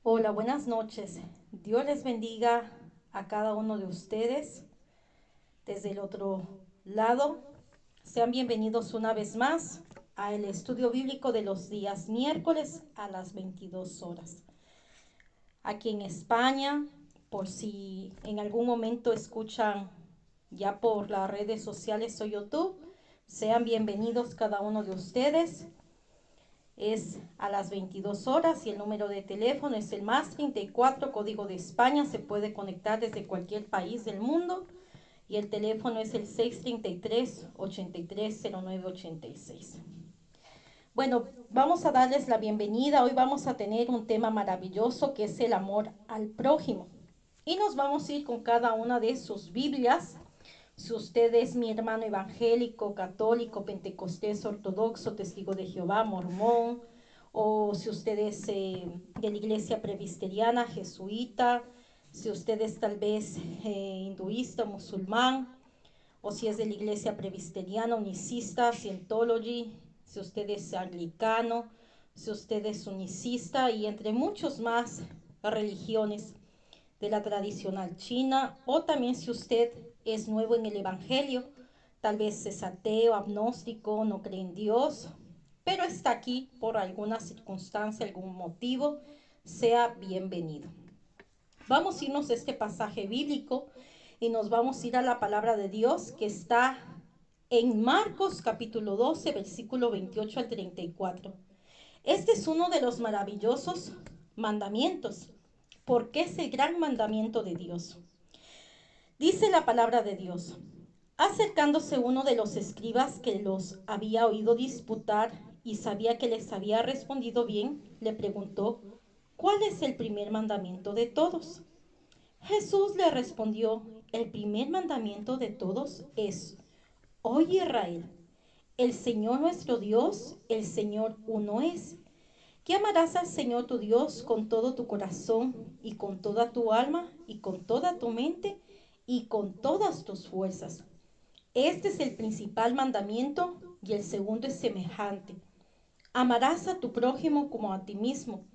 Hola, buenas noches. Dios les bendiga a cada uno de ustedes desde el otro lado. Sean bienvenidos una vez más al estudio bíblico de los días miércoles a las 22 horas. Aquí en España, por si en algún momento escuchan ya por las redes sociales o YouTube, sean bienvenidos cada uno de ustedes. Es a las 22 horas y el número de teléfono es el +34, código de España. Se puede conectar desde cualquier país del mundo y el teléfono es el 633-830986. Bueno, vamos a darles la bienvenida. Hoy vamos a tener un tema maravilloso que es el amor al prójimo. Y nos vamos a ir con cada una de sus Biblias. Si usted es mi hermano evangélico, católico, pentecostés, ortodoxo, testigo de Jehová, mormón, o si usted es de la iglesia presbiteriana, jesuita, si usted es tal vez hinduista, musulmán, o si es de la iglesia presbiteriana, unicista, Scientology, si usted es anglicano, si usted es unicista y entre muchos más religiones de la tradicional china, o también si usted es nuevo en el Evangelio, tal vez es ateo, agnóstico, no cree en Dios, pero está aquí por alguna circunstancia, algún motivo, sea bienvenido. Vamos a irnos a este pasaje bíblico y nos vamos a ir a la palabra de Dios que está en Marcos capítulo 12, versículo 28 al 34. Este es uno de los maravillosos mandamientos, porque es el gran mandamiento de Dios. Dice la palabra de Dios: acercándose uno de los escribas que los había oído disputar y sabía que les había respondido bien, le preguntó: ¿cuál es el primer mandamiento de todos? Jesús le respondió: el primer mandamiento de todos es: oye Israel, el Señor nuestro Dios, el Señor uno es. Que amarás al Señor tu Dios con todo tu corazón y con toda tu alma y con toda tu mente y con todas tus fuerzas. Este es el principal mandamiento y el segundo es semejante: amarás a tu prójimo como a ti mismo.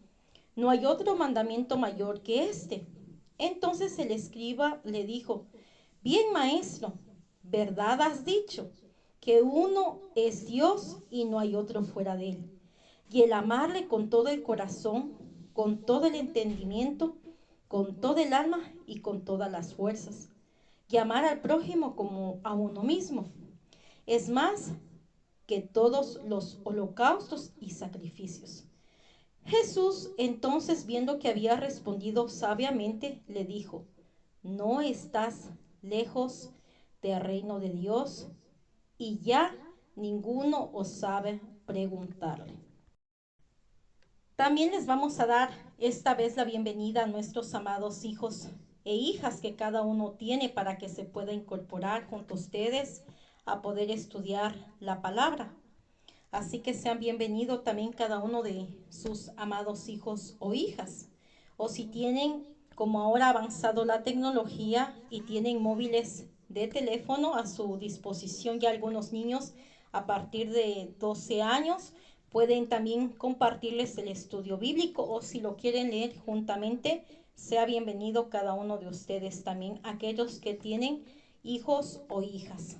No hay otro mandamiento mayor que este. Entonces el escriba le dijo: bien, maestro, verdad has dicho, que uno es Dios y no hay otro fuera de él. Y el amarle con todo el corazón, con todo el entendimiento, con todo el alma y con todas las fuerzas. Y amar al prójimo como a uno mismo. Es más que todos los holocaustos y sacrificios. Jesús, entonces, viendo que había respondido sabiamente, le dijo: no estás lejos del reino de Dios. Y ya ninguno os sabe preguntarle. También les vamos a dar esta vez la bienvenida a nuestros amados hijos e hijas que cada uno tiene para que se pueda incorporar junto a ustedes a poder estudiar la palabra. Así que sean bienvenidos también cada uno de sus amados hijos o hijas. O si tienen, como ahora ha avanzado la tecnología y tienen móviles de teléfono a su disposición, ya algunos niños a partir de 12 años pueden también compartirles el estudio bíblico, o si lo quieren leer juntamente, sea bienvenido cada uno de ustedes también, aquellos que tienen hijos o hijas.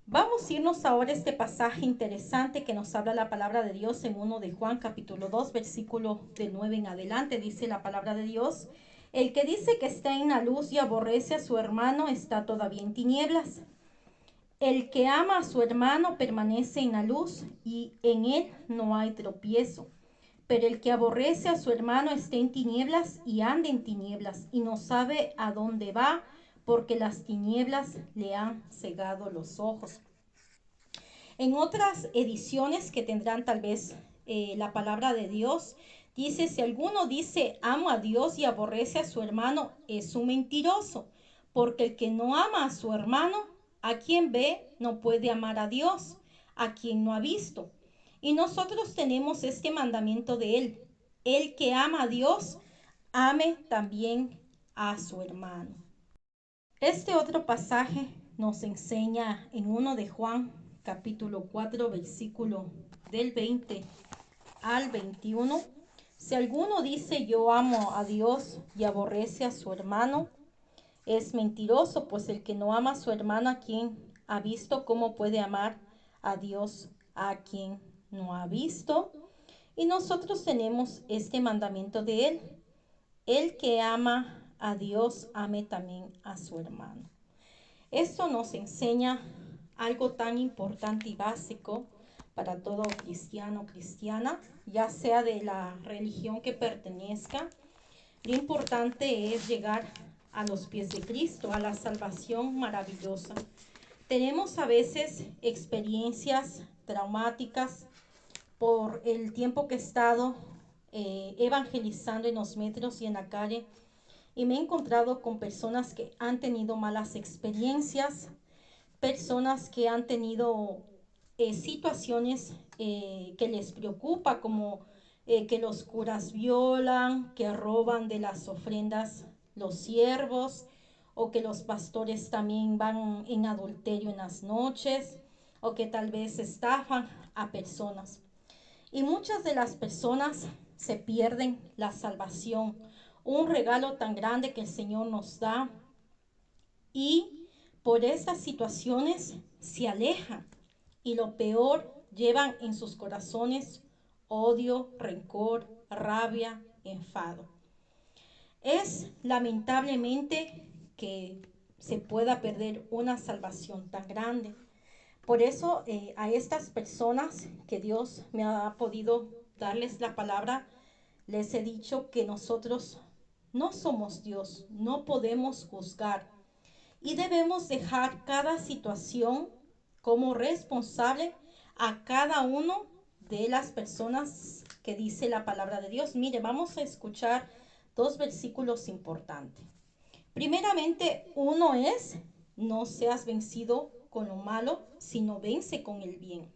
Vamos a irnos ahora a este pasaje interesante que nos habla la palabra de Dios en 1 de Juan capítulo 2 versículo de 9 en adelante. Dice la palabra de Dios: el que dice que está en la luz y aborrece a su hermano está todavía en tinieblas. El que ama a su hermano permanece en la luz y en él no hay tropiezo. Pero el que aborrece a su hermano está en tinieblas y anda en tinieblas y no sabe a dónde va, porque las tinieblas le han cegado los ojos. En otras ediciones que tendrán tal vez la palabra de Dios, dice: si alguno dice amo a Dios y aborrece a su hermano, es un mentiroso, porque el que no ama a su hermano, a quien ve, no puede amar a Dios, a quien no ha visto. Y nosotros tenemos este mandamiento de él: el que ama a Dios, ame también a su hermano. Este otro pasaje nos enseña en 1 de Juan capítulo 4 versículo del 20 al 21. Si alguno dice yo amo a Dios y aborrece a su hermano, es mentiroso, pues el que no ama a su hermano, a quien ha visto, ¿cómo puede amar a Dios a quien no ha visto? Y nosotros tenemos este mandamiento de él: el que ama a Dios, ame también a su hermano. Esto nos enseña algo tan importante y básico para todo cristiano o cristiana, ya sea de la religión que pertenezca. Lo importante es llegar a los pies de Cristo, a la salvación maravillosa. Tenemos a veces experiencias traumáticas por el tiempo que he estado evangelizando en los metros y en la calle, y me he encontrado con personas que han tenido malas experiencias, personas que han tenido situaciones que les preocupa, como que los curas violan, que roban de las ofrendas los siervos, o que los pastores también van en adulterio en las noches, o que tal vez estafan a personas. Y muchas de las personas se pierden la salvación, un regalo tan grande que el Señor nos da, y por estas situaciones se alejan, y lo peor, llevan en sus corazones odio, rencor, rabia, enfado. Es lamentablemente que se pueda perder una salvación tan grande. Por eso a estas personas que Dios me ha podido darles la palabra, les he dicho que nosotros no somos Dios, no podemos juzgar, y debemos dejar cada situación como responsable a cada uno de las personas que dice la palabra de Dios. Mire, vamos a escuchar dos versículos importantes. Primeramente, uno es: no seas vencido con lo malo, sino vence con el bien.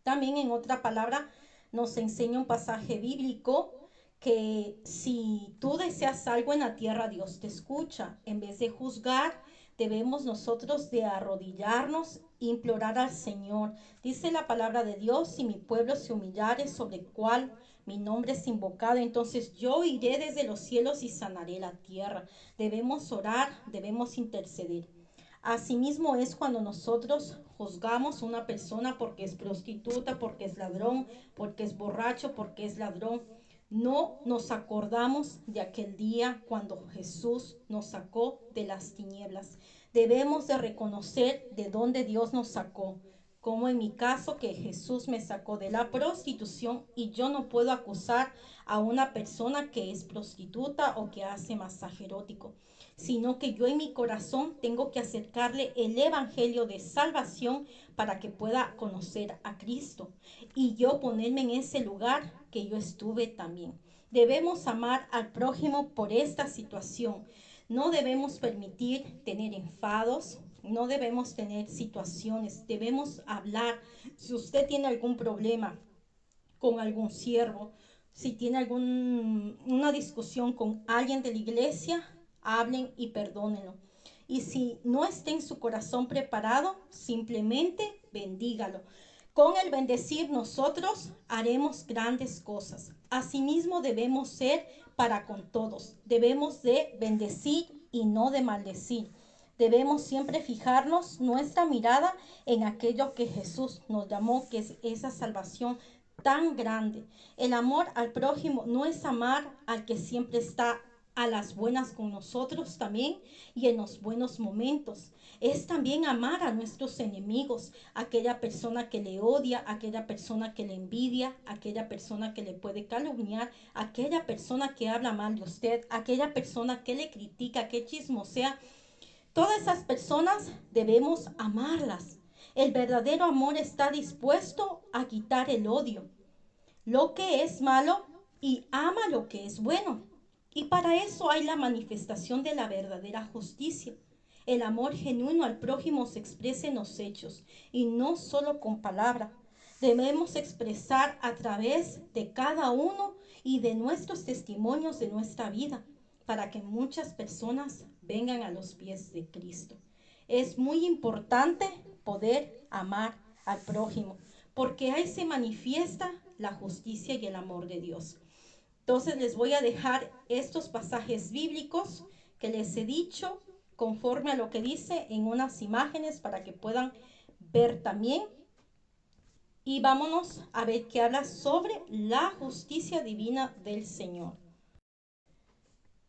También en otra palabra nos enseña un pasaje bíblico que si tú deseas algo en la tierra, Dios te escucha. En vez de juzgar, debemos nosotros de arrodillarnos, implorar al Señor. Dice la palabra de Dios: si mi pueblo se humillare, sobre el cual mi nombre es invocado, entonces yo iré desde los cielos y sanaré la tierra. Debemos orar, debemos interceder. Asimismo es cuando nosotros juzgamos a una persona porque es prostituta, porque es ladrón, porque es borracho, porque es ladrón. No nos acordamos de aquel día cuando Jesús nos sacó de las tinieblas. Debemos de reconocer de dónde Dios nos sacó, como en mi caso, que Jesús me sacó de la prostitución, y yo no puedo acusar a una persona que es prostituta o que hace masaje erótico, sino que yo en mi corazón tengo que acercarle el evangelio de salvación para que pueda conocer a Cristo, y yo ponerme en ese lugar que yo estuve también. Debemos amar al prójimo por esta situación. No debemos permitir tener enfados, no debemos tener situaciones, debemos hablar. Si usted tiene algún problema con algún siervo, si tiene alguna discusión con alguien de la iglesia, hablen y perdónenlo. Y si no está en su corazón preparado, simplemente bendígalo. Con el bendecir nosotros haremos grandes cosas. Asimismo debemos ser para con todos. Debemos de bendecir y no de maldecir. Debemos siempre fijarnos nuestra mirada en aquello que Jesús nos llamó, que es esa salvación tan grande. El amor al prójimo no es amar al que siempre está a las buenas con nosotros también y en los buenos momentos. Es también amar a nuestros enemigos, aquella persona que le odia, aquella persona que le envidia, aquella persona que le puede calumniar, aquella persona que habla mal de usted, aquella persona que le critica, que chismosea. Todas esas personas debemos amarlas. El verdadero amor está dispuesto a quitar el odio, lo que es malo, y ama lo que es bueno. Y para eso hay la manifestación de la verdadera justicia. El amor genuino al prójimo se expresa en los hechos y no solo con palabra. Debemos expresar a través de cada uno y de nuestros testimonios de nuestra vida, para que muchas personas vengan a los pies de Cristo. Es muy importante poder amar al prójimo, porque ahí se manifiesta la justicia y el amor de Dios. Entonces les voy a dejar estos pasajes bíblicos que les he dicho conforme a lo que dice en unas imágenes para que puedan ver también. Y vámonos a ver qué habla sobre la justicia divina del Señor.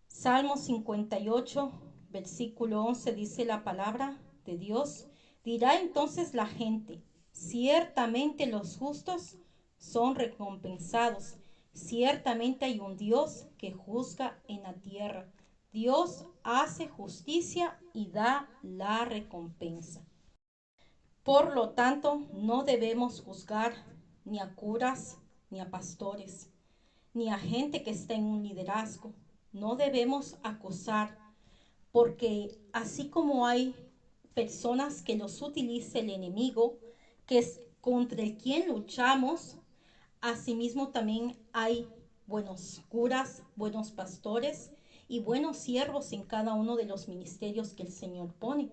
Salmo 58, versículo 11 dice la palabra de Dios. Dirá entonces la gente, ciertamente los justos son recompensados. Ciertamente hay un Dios que juzga en la tierra. Dios hace justicia y da la recompensa. Por lo tanto, no debemos juzgar ni a curas, ni a pastores, ni a gente que está en un liderazgo. No debemos acusar, porque así como hay personas que los utiliza el enemigo, que es contra el quien luchamos, asimismo también hay buenos curas, buenos pastores y buenos siervos en cada uno de los ministerios que el Señor pone.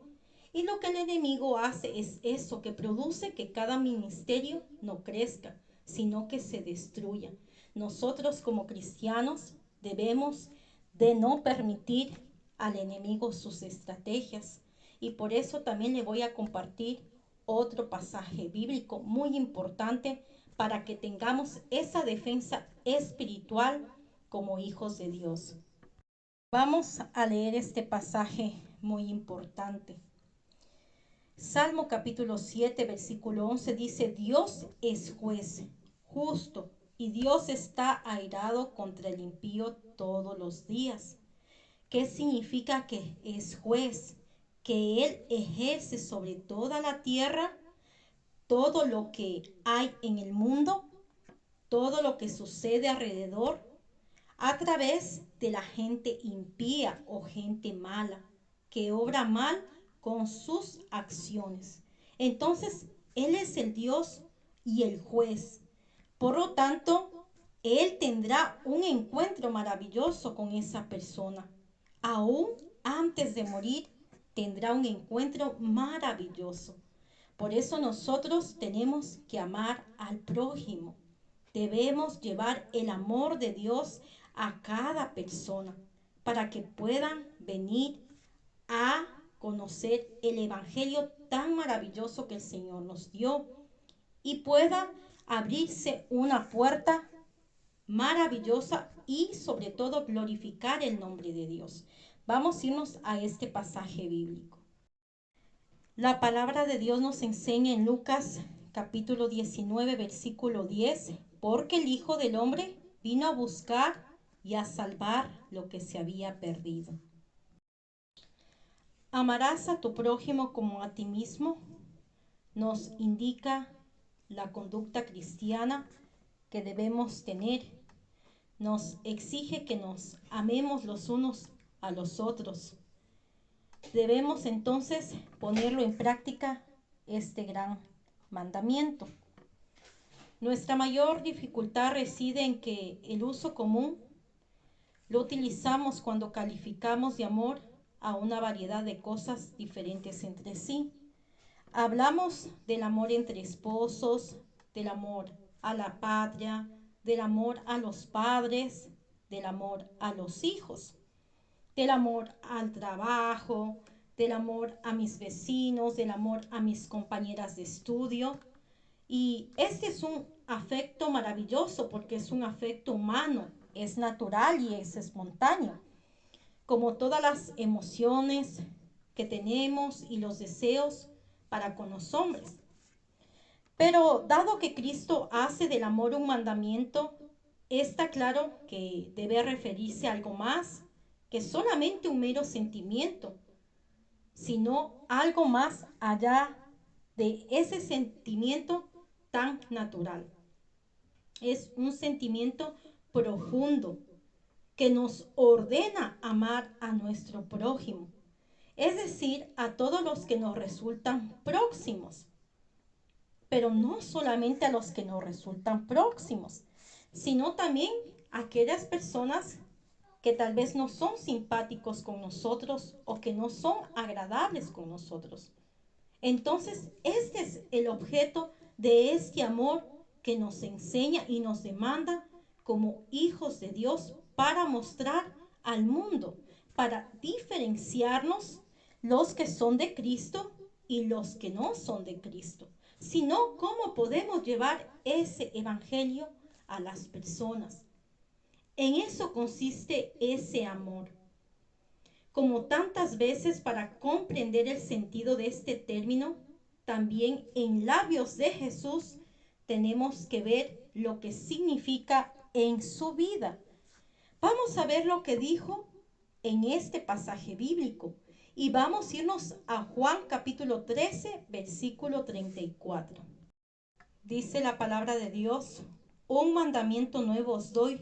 Y lo que el enemigo hace es eso, que produce que cada ministerio no crezca, sino que se destruya. Nosotros como cristianos debemos de no permitir al enemigo sus estrategias. Y por eso también le voy a compartir otro pasaje bíblico muy importante para que tengamos esa defensa espiritual como hijos de Dios. Vamos a leer este pasaje muy importante. Salmo capítulo 7, versículo 11 dice, Dios es juez justo y Dios está airado contra el impío todos los días. ¿Qué significa que es juez? Que Él ejerce sobre toda la tierra todo lo que hay en el mundo, todo lo que sucede alrededor, a través de la gente impía o gente mala, que obra mal con sus acciones. Entonces, Él es el Dios y el juez. Por lo tanto, Él tendrá un encuentro maravilloso con esa persona. Aún antes de morir, tendrá un encuentro maravilloso. Por eso nosotros tenemos que amar al prójimo. Debemos llevar el amor de Dios a cada persona para que puedan venir a conocer el evangelio tan maravilloso que el Señor nos dio y pueda abrirse una puerta maravillosa y sobre todo glorificar el nombre de Dios. Vamos a irnos a este pasaje bíblico. La palabra de Dios nos enseña en Lucas capítulo 19, versículo 10, porque el Hijo del Hombre vino a buscar y a salvar lo que se había perdido. Amarás a tu prójimo como a ti mismo, nos indica la conducta cristiana que debemos tener. Nos exige que nos amemos los unos a los otros. Debemos entonces ponerlo en práctica este gran mandamiento. Nuestra mayor dificultad reside en que el uso común lo utilizamos cuando calificamos de amor a una variedad de cosas diferentes entre sí. Hablamos del amor entre esposos, del amor a la patria, del amor a los padres, del amor a los hijos, del amor al trabajo, del amor a mis vecinos, del amor a mis compañeras de estudio. Y este es un afecto maravilloso porque es un afecto humano, es natural y es espontáneo, como todas las emociones que tenemos y los deseos para con los hombres. Pero dado que Cristo hace del amor un mandamiento, está claro que debe referirse a algo más que solamente un mero sentimiento, sino algo más allá de ese sentimiento tan natural. Es un sentimiento profundo que nos ordena amar a nuestro prójimo, es decir, a todos los que nos resultan próximos, pero no solamente a los que nos resultan próximos, sino también a aquellas personas que tal vez no son simpáticos con nosotros o que no son agradables con nosotros. Entonces, este es el objeto de este amor que nos enseña y nos demanda como hijos de Dios para mostrar al mundo, para diferenciarnos los que son de Cristo y los que no son de Cristo, sino cómo podemos llevar ese evangelio a las personas. En eso consiste ese amor. Como tantas veces para comprender el sentido de este término, también en labios de Jesús tenemos que ver lo que significa en su vida. Vamos a ver lo que dijo en este pasaje bíblico y vamos a irnos a Juan capítulo 13, versículo 34. Dice la palabra de Dios: un mandamiento nuevo os doy,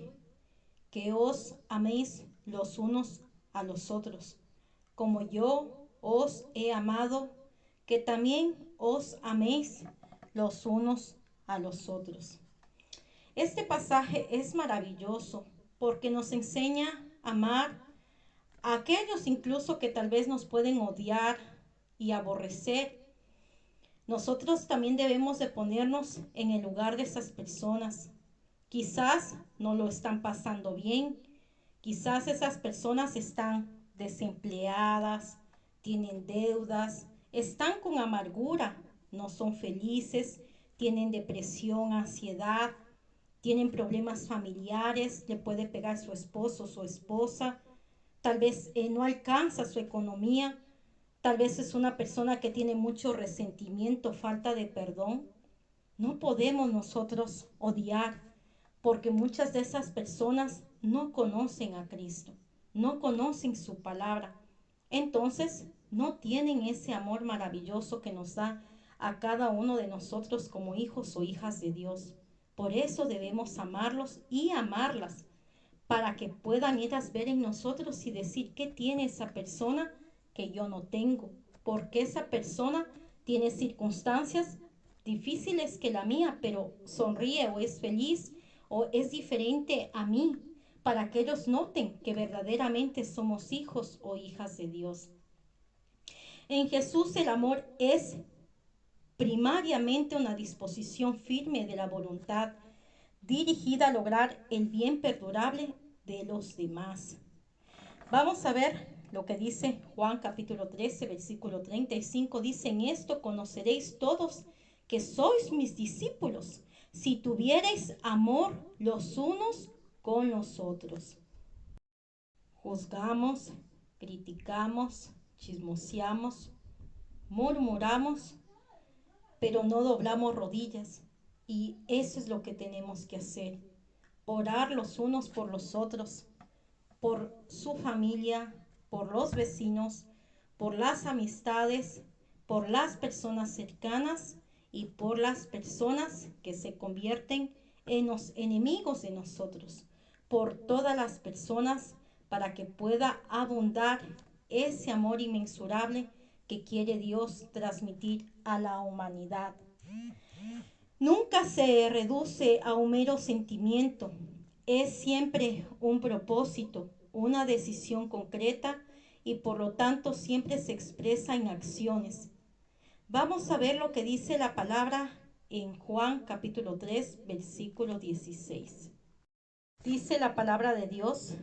que os améis los unos a los otros, como yo os he amado, que también os améis los unos a los otros. Este pasaje es maravilloso porque nos enseña a amar a aquellos incluso que tal vez nos pueden odiar y aborrecer. Nosotros también debemos de ponernos en el lugar de esas personas. Quizás no lo están pasando bien, quizás esas personas están desempleadas, tienen deudas, están con amargura, no son felices, tienen depresión, ansiedad, tienen problemas familiares, le puede pegar su esposo o su esposa, tal vez no alcanza su economía, tal vez es una persona que tiene mucho resentimiento, falta de perdón. No podemos nosotros odiar, porque muchas de esas personas no conocen a Cristo, no conocen su palabra. Entonces, no tienen ese amor maravilloso que nos da a cada uno de nosotros como hijos o hijas de Dios. Por eso debemos amarlos y amarlas, para que puedan ellas ver en nosotros y decir: ¿qué tiene esa persona que yo no tengo? Porque esa persona tiene circunstancias difíciles que la mía, pero sonríe o es feliz o es diferente a mí, para que ellos noten que verdaderamente somos hijos o hijas de Dios. En Jesús el amor es primariamente una disposición firme de la voluntad dirigida a lograr el bien perdurable de los demás. Vamos a ver lo que dice Juan capítulo 13, versículo 35. Dice: en esto conoceréis todos que sois mis discípulos, si tuviereis amor los unos con los otros. Juzgamos, criticamos, chismoseamos, murmuramos, pero no doblamos rodillas. Y eso es lo que tenemos que hacer: orar los unos por los otros, por su familia, por los vecinos, por las amistades, por las personas cercanas y por las personas que se convierten en los enemigos de nosotros, por todas las personas, para que pueda abundar ese amor inmensurable que quiere Dios transmitir a la humanidad. Nunca se reduce a un mero sentimiento, es siempre un propósito, una decisión concreta, y por lo tanto siempre se expresa en acciones. Vamos a ver lo que dice la palabra en Juan capítulo 3, versículo 16. Dice la palabra de Dios: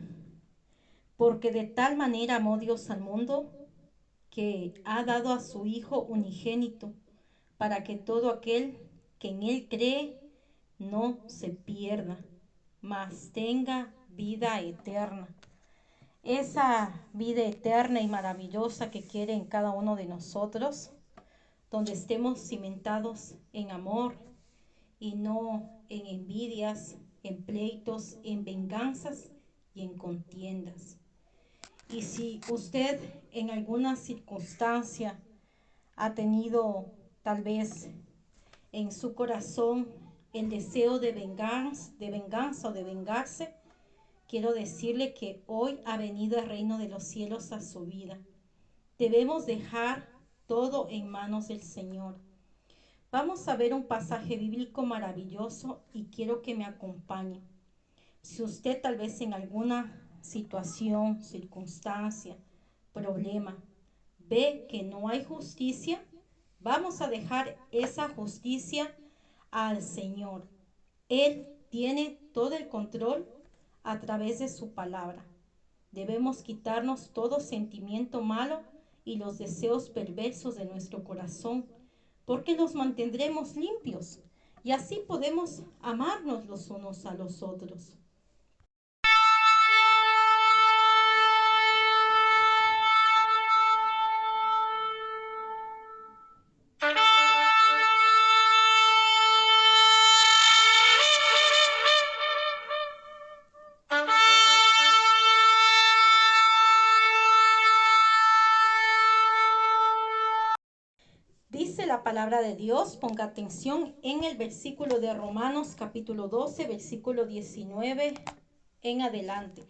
porque de tal manera amó Dios al mundo, que ha dado a su Hijo unigénito, para que todo aquel que en él cree no se pierda, mas tenga vida eterna. Esa vida eterna y maravillosa que quiere en cada uno de nosotros, donde estemos cimentados en amor y no en envidias, en pleitos, en venganzas y en contiendas. Y si usted en alguna circunstancia ha tenido tal vez en su corazón el deseo de venganza o de vengarse, quiero decirle que hoy ha venido el reino de los cielos a su vida. Debemos dejar todo en manos del Señor. Vamos a ver un pasaje bíblico maravilloso y quiero que me acompañe. Si usted tal vez en alguna situación, circunstancia, problema, ve que no hay justicia, vamos a dejar esa justicia al Señor. Él tiene todo el control a través de su palabra. Debemos quitarnos todo sentimiento malo y los deseos perversos de nuestro corazón, porque los mantendremos limpios y así podemos amarnos los unos a los otros. Dice la palabra de Dios, ponga atención en el versículo de Romanos capítulo 12, versículo 19 en adelante.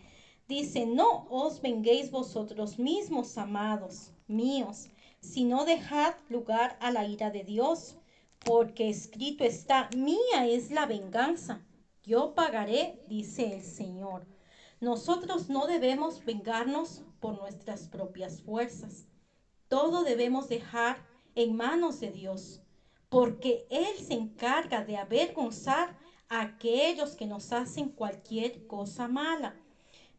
Dice, no os venguéis vosotros mismos, amados míos, sino dejad lugar a la ira de Dios, porque escrito está, mía es la venganza, yo pagaré, dice el Señor. Nosotros no debemos vengarnos por nuestras propias fuerzas. Todo debemos dejar en manos de Dios, porque Él se encarga de avergonzar a aquellos que nos hacen cualquier cosa mala.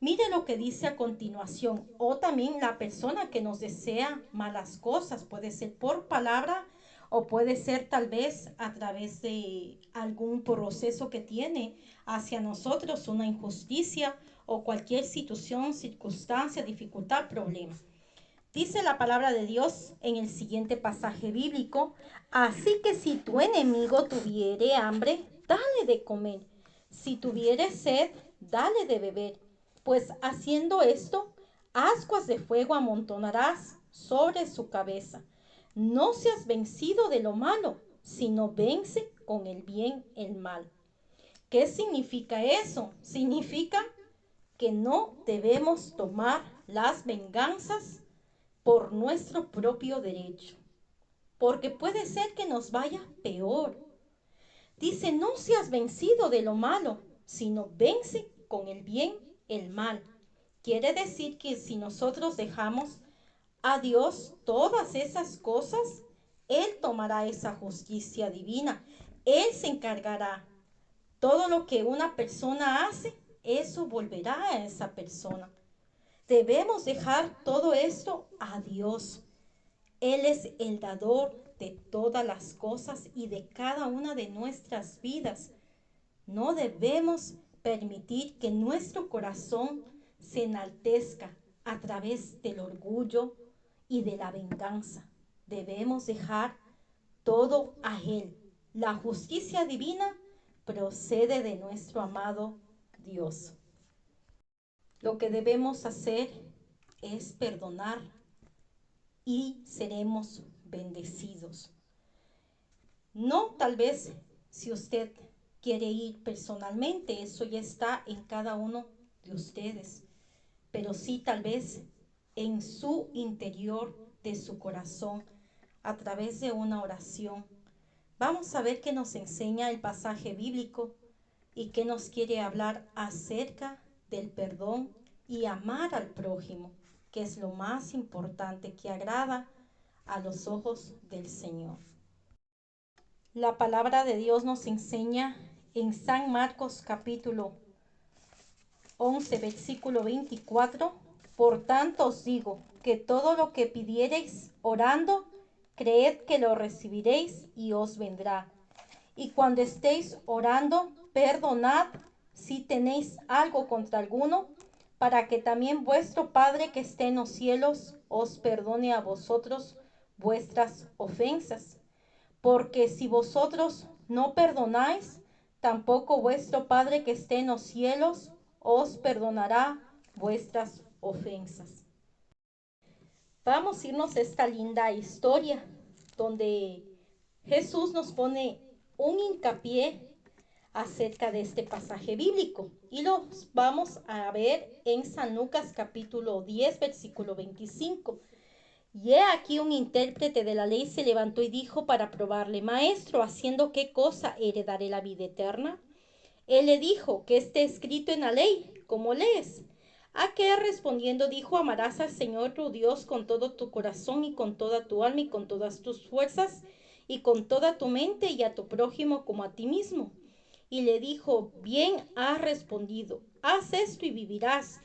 Mire lo que dice a continuación, o también la persona que nos desea malas cosas, puede ser por palabra o puede ser tal vez a través de algún proceso que tiene hacia nosotros, una injusticia o cualquier situación, circunstancia, dificultad, problema. Dice la palabra de Dios en el siguiente pasaje bíblico, así que si tu enemigo tuviere hambre, dale de comer. Si tuviere sed, dale de beber. Pues haciendo esto, ascuas de fuego amontonarás sobre su cabeza. No seas vencido de lo malo, sino vence con el bien el mal. ¿Qué significa eso? Significa que no debemos tomar las venganzas por nuestro propio derecho, porque puede ser que nos vaya peor. Dice, no seas vencido de lo malo, sino vence con el bien el mal. Quiere decir que si nosotros dejamos a Dios todas esas cosas, Él tomará esa justicia divina. Él se encargará. Todo lo que una persona hace, eso volverá a esa persona. Debemos dejar todo esto a Dios. Él es el dador de todas las cosas y de cada una de nuestras vidas. No debemos permitir que nuestro corazón se enaltezca a través del orgullo y de la venganza. Debemos dejar todo a Él. La justicia divina procede de nuestro amado Dios. Lo que debemos hacer es perdonar y seremos bendecidos. No, tal vez si usted quiere ir personalmente, eso ya está en cada uno de ustedes, pero sí tal vez en su interior de su corazón, a través de una oración. Vamos a ver qué nos enseña el pasaje bíblico y qué nos quiere hablar acerca del perdón y amar al prójimo, que es lo más importante que agrada a los ojos del Señor. La palabra de Dios nos enseña en San Marcos capítulo 11, versículo 24, por tanto os digo que todo lo que pidiereis orando, creed que lo recibiréis y os vendrá. Y cuando estéis orando, perdonad si tenéis algo contra alguno, para que también vuestro Padre que esté en los cielos os perdone a vosotros vuestras ofensas. Porque si vosotros no perdonáis, tampoco vuestro Padre que esté en los cielos os perdonará vuestras ofensas. Vamos a irnos a esta linda historia donde Jesús nos pone un hincapié acerca de este pasaje bíblico y lo vamos a ver en San Lucas capítulo 10 versículo 25. Y he aquí un intérprete de la ley se levantó y dijo para probarle, Maestro, ¿haciendo qué cosa heredaré la vida eterna? Él le dijo, ¿qué está escrito en la ley? ¿Cómo lees? A que respondiendo dijo, amarás al Señor tu Dios con todo tu corazón y con toda tu alma y con todas tus fuerzas y con toda tu mente y a tu prójimo como a ti mismo. y le dijo: bien has respondido, haz esto y vivirás.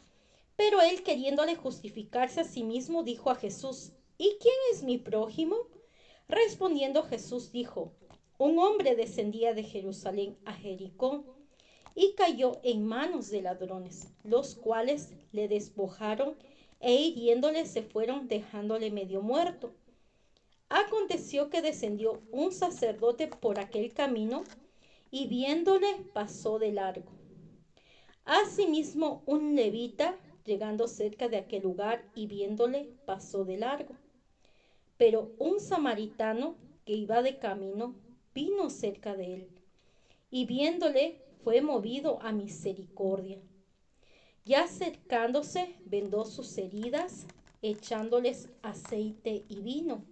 Pero él, queriéndole justificarse a sí mismo, dijo a Jesús: ¿y quién es mi prójimo? Respondiendo Jesús dijo: un hombre descendía de Jerusalén a Jericó y cayó en manos de ladrones, los cuales le despojaron e hiriéndole se fueron, dejándole medio muerto. Aconteció que descendió un sacerdote por aquel camino y viéndole pasó de largo. Asimismo un levita, llegando cerca de aquel lugar y viéndole, pasó de largo. Pero un samaritano que iba de camino vino cerca de él y viéndole fue movido a misericordia. Y acercándose vendó sus heridas, echándoles aceite y vino,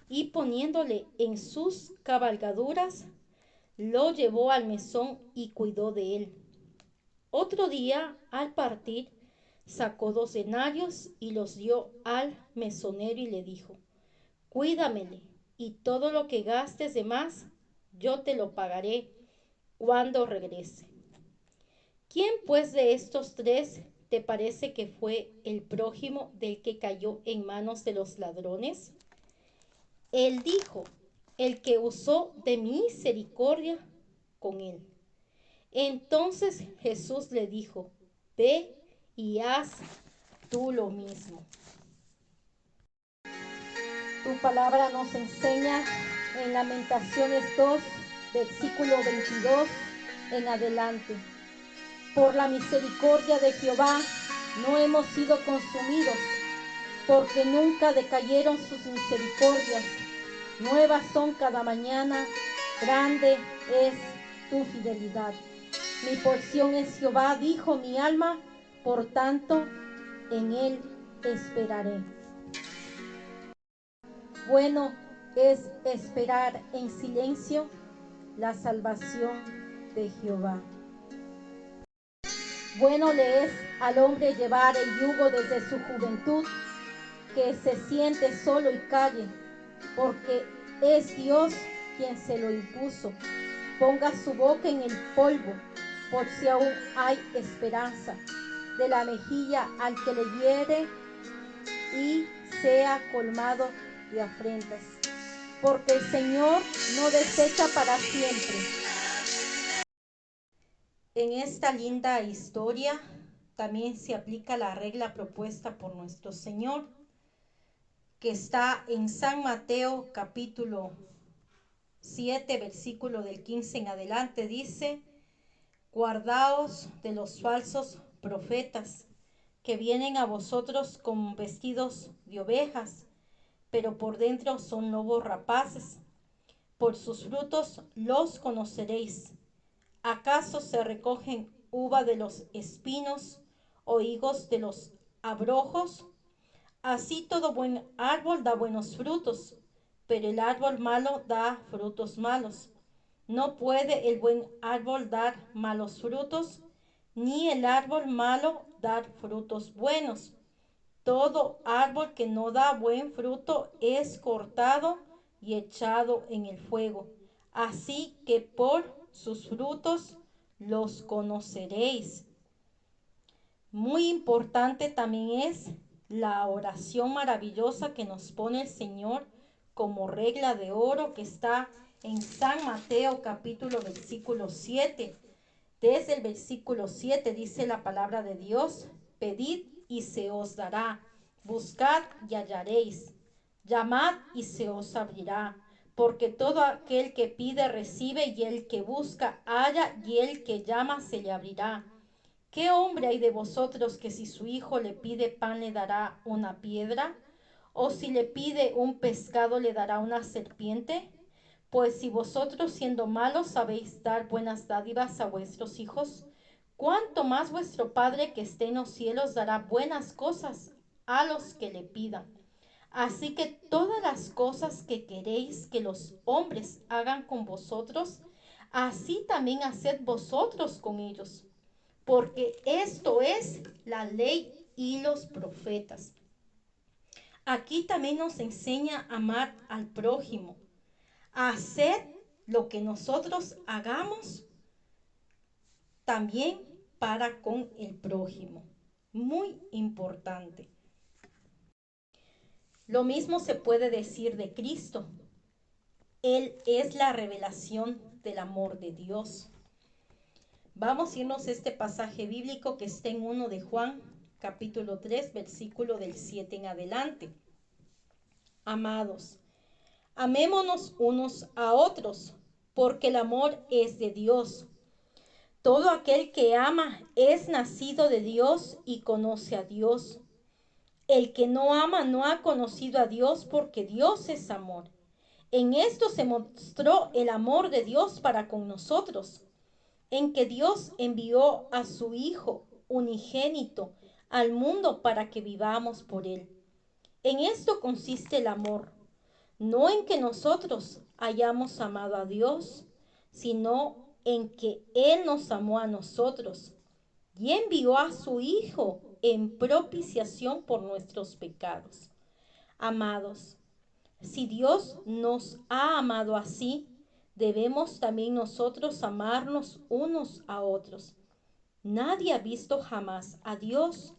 y poniéndole en sus cabalgaduras, lo llevó al mesón y cuidó de él. Otro día, al partir, sacó 2 denarios y los dio al mesonero y le dijo: cuídamele, y todo lo que gastes de más, yo te lo pagaré cuando regrese. ¿Quién pues de estos 3 te parece que fue el prójimo del que cayó en manos de los ladrones? Él dijo: el que usó de misericordia con él. Entonces Jesús le dijo: ve y haz tú lo mismo. Tu palabra nos enseña en Lamentaciones 2, versículo 22 en adelante: por la misericordia de Jehová no hemos sido consumidos, porque nunca decayeron sus misericordias. Nuevas son cada mañana, grande es tu fidelidad. Mi porción es Jehová, dijo mi alma, por tanto en él esperaré. Bueno es esperar en silencio la salvación de Jehová. Bueno le es al hombre llevar el yugo desde su juventud, que se siente solo y calle, porque es Dios quien se lo impuso. Ponga su boca en el polvo, por si aún hay esperanza, de la mejilla al que le hiere, y sea colmado de afrentas, porque el Señor no desecha para siempre. En esta linda historia también se aplica la regla propuesta por nuestro Señor, que está en San Mateo capítulo 7, versículo del 15 en adelante. Dice: guardaos de los falsos profetas, que vienen a vosotros con vestidos de ovejas, pero por dentro son lobos rapaces. Por sus frutos los conoceréis. ¿Acaso se recogen uva de los espinos o higos de los abrojos? Así todo buen árbol da buenos frutos, pero el árbol malo da frutos malos. No puede el buen árbol dar malos frutos, ni el árbol malo dar frutos buenos. Todo árbol que no da buen fruto es cortado y echado en el fuego. Así que por sus frutos los conoceréis. Muy importante también es la oración maravillosa que nos pone el Señor como regla de oro, que está en San Mateo capítulo versículo 7. Desde el versículo 7 dice la palabra de Dios: pedid y se os dará, buscad y hallaréis, llamad y se os abrirá, porque todo aquel que pide recibe, y el que busca halla, y el que llama se le abrirá. ¿Qué hombre hay de vosotros que si su hijo le pide pan le dará una piedra? ¿O si le pide un pescado le dará una serpiente? Pues si vosotros, siendo malos, sabéis dar buenas dádivas a vuestros hijos, cuánto más vuestro Padre que esté en los cielos dará buenas cosas a los que le pidan. Así que todas las cosas que queréis que los hombres hagan con vosotros, así también haced vosotros con ellos, porque esto es la ley y los profetas. Aquí también nos enseña a amar al prójimo, a hacer lo que nosotros hagamos, también para con el prójimo. Muy importante. Lo mismo se puede decir de Cristo. Él es la revelación del amor de Dios. Vamos a irnos a este pasaje bíblico que está en 1 de Juan, capítulo 3, versículo del 7 en adelante. Amados, amémonos unos a otros, porque el amor es de Dios. Todo aquel que ama es nacido de Dios y conoce a Dios. El que no ama no ha conocido a Dios, porque Dios es amor. En esto se mostró el amor de Dios para con nosotros, en que Dios envió a su Hijo unigénito al mundo para que vivamos por él. En esto consiste el amor, no en que nosotros hayamos amado a Dios, sino en que Él nos amó a nosotros y envió a su Hijo en propiciación por nuestros pecados. Amados, si Dios nos ha amado así, debemos también nosotros amarnos unos a otros. Nadie ha visto jamás a Dios.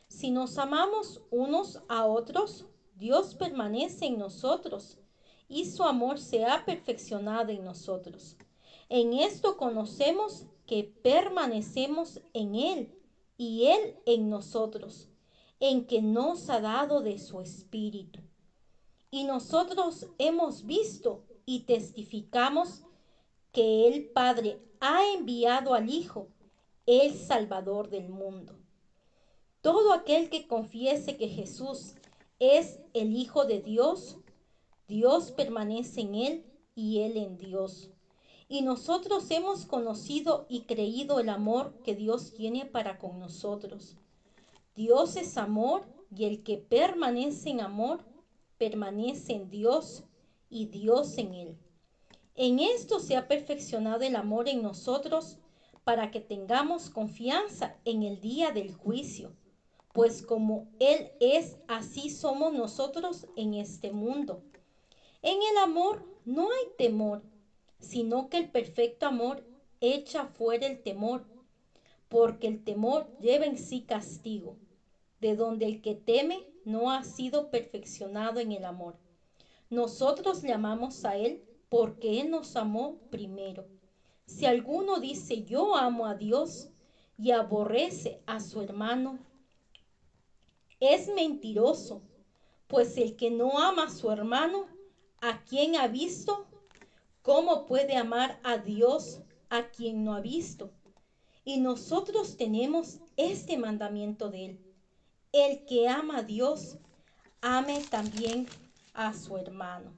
Si nos amamos unos a otros, Dios permanece en nosotros y su amor se ha perfeccionado en nosotros. En esto conocemos que permanecemos en Él y Él en nosotros, en que nos ha dado de su Espíritu. Y nosotros hemos visto y testificamos que el Padre ha enviado al Hijo, el Salvador del mundo. Todo aquel que confiese que Jesús es el Hijo de Dios, Dios permanece en él y él en Dios. Y nosotros hemos conocido y creído el amor que Dios tiene para con nosotros. Dios es amor y el que permanece en amor, permanece en Dios y Dios en él. En esto se ha perfeccionado el amor en nosotros para que tengamos confianza en el día del juicio. Pues como Él es, así somos nosotros en este mundo. En el amor no hay temor, sino que el perfecto amor echa fuera el temor, porque el temor lleva en sí castigo, de donde el que teme no ha sido perfeccionado en el amor. Nosotros le amamos a Él porque Él nos amó primero. Si alguno dice yo amo a Dios y aborrece a su hermano, es mentiroso, pues el que no ama a su hermano, a quien ha visto, ¿cómo puede amar a Dios a quien no ha visto? Y nosotros tenemos este mandamiento de él: el que ama a Dios, ame también a su hermano.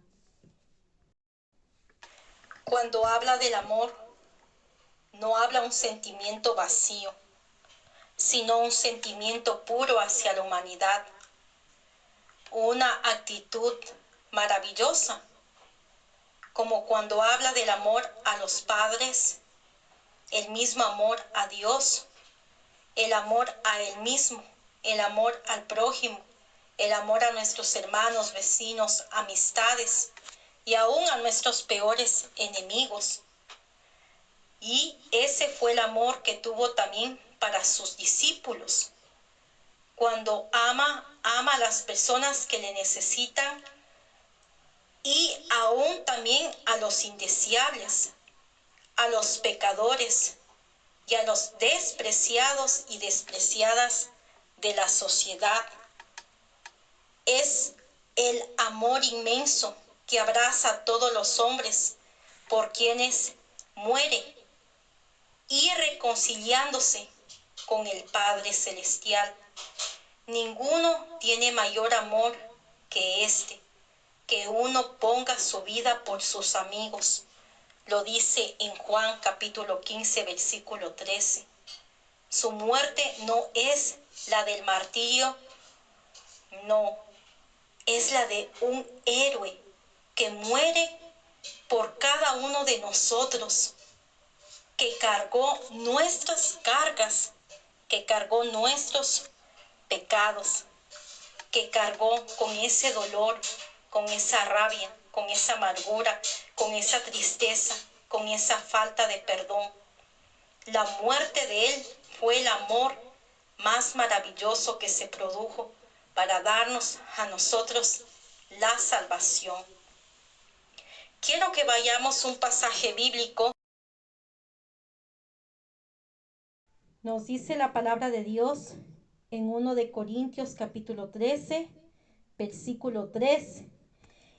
Cuando habla del amor, no habla un sentimiento vacío, sino un sentimiento puro hacia la humanidad, una actitud maravillosa, como cuando habla del amor a los padres, el mismo amor a Dios, el amor a Él mismo, el amor al prójimo, el amor a nuestros hermanos, vecinos, amistades y aún a nuestros peores enemigos. Y ese fue el amor que tuvo también para sus discípulos. Cuando ama a las personas que le necesitan y aún también a los indeseables, a los pecadores y a los despreciados y despreciadas de la sociedad. Es el amor inmenso que abraza a todos los hombres por quienes muere y reconciliándose con el Padre Celestial. Ninguno tiene mayor amor que este, que uno ponga su vida por sus amigos. Lo dice en Juan capítulo 15, versículo 13. Su muerte no es la del martirio, no, es la de un héroe que muere por cada uno de nosotros, que cargó nuestras cargas, que cargó nuestros pecados, que cargó con ese dolor, con esa rabia, con esa amargura, con esa tristeza, con esa falta de perdón. La muerte de Él fue el amor más maravilloso que se produjo para darnos a nosotros la salvación. Quiero que vayamos un pasaje bíblico. Nos dice la palabra de Dios en 1 de Corintios capítulo 13, versículo 3.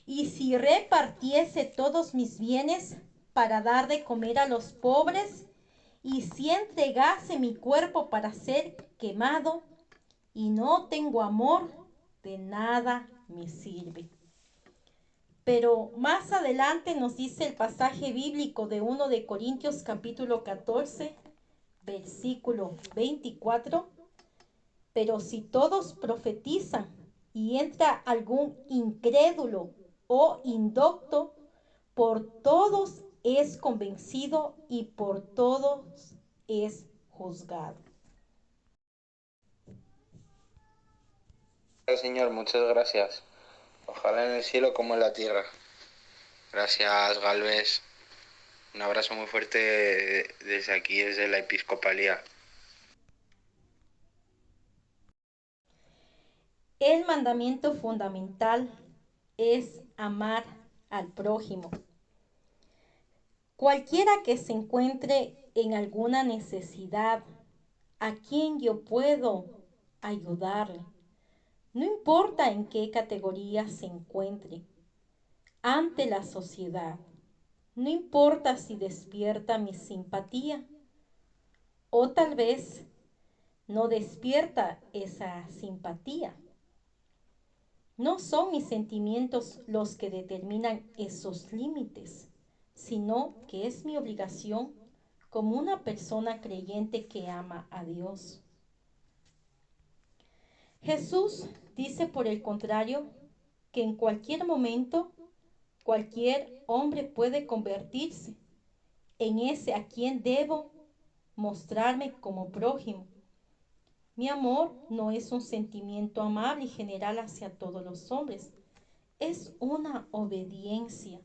Y si repartiese todos mis bienes para dar de comer a los pobres, y si entregase mi cuerpo para ser quemado, y no tengo amor, de nada me sirve. Pero más adelante nos dice el pasaje bíblico de 1 de Corintios capítulo 14, versículo 24. Pero si todos profetizan y entra algún incrédulo o indocto, por todos es convencido y por todos es juzgado. Señor, muchas gracias. Ojalá en el cielo como en la tierra. Gracias, Galvez. Un abrazo muy fuerte desde aquí, desde la Episcopalía. El mandamiento fundamental es amar al prójimo. Cualquiera que se encuentre en alguna necesidad, a quien yo puedo ayudarle, no importa en qué categoría se encuentre, ante la sociedad, no importa si despierta mi simpatía o tal vez no despierta esa simpatía. No son mis sentimientos los que determinan esos límites, sino que es mi obligación como una persona creyente que ama a Dios. Jesús dice por el contrario que en cualquier momento cualquier hombre puede convertirse en ese a quien debo mostrarme como prójimo. Mi amor no es un sentimiento amable y general hacia todos los hombres, es una obediencia.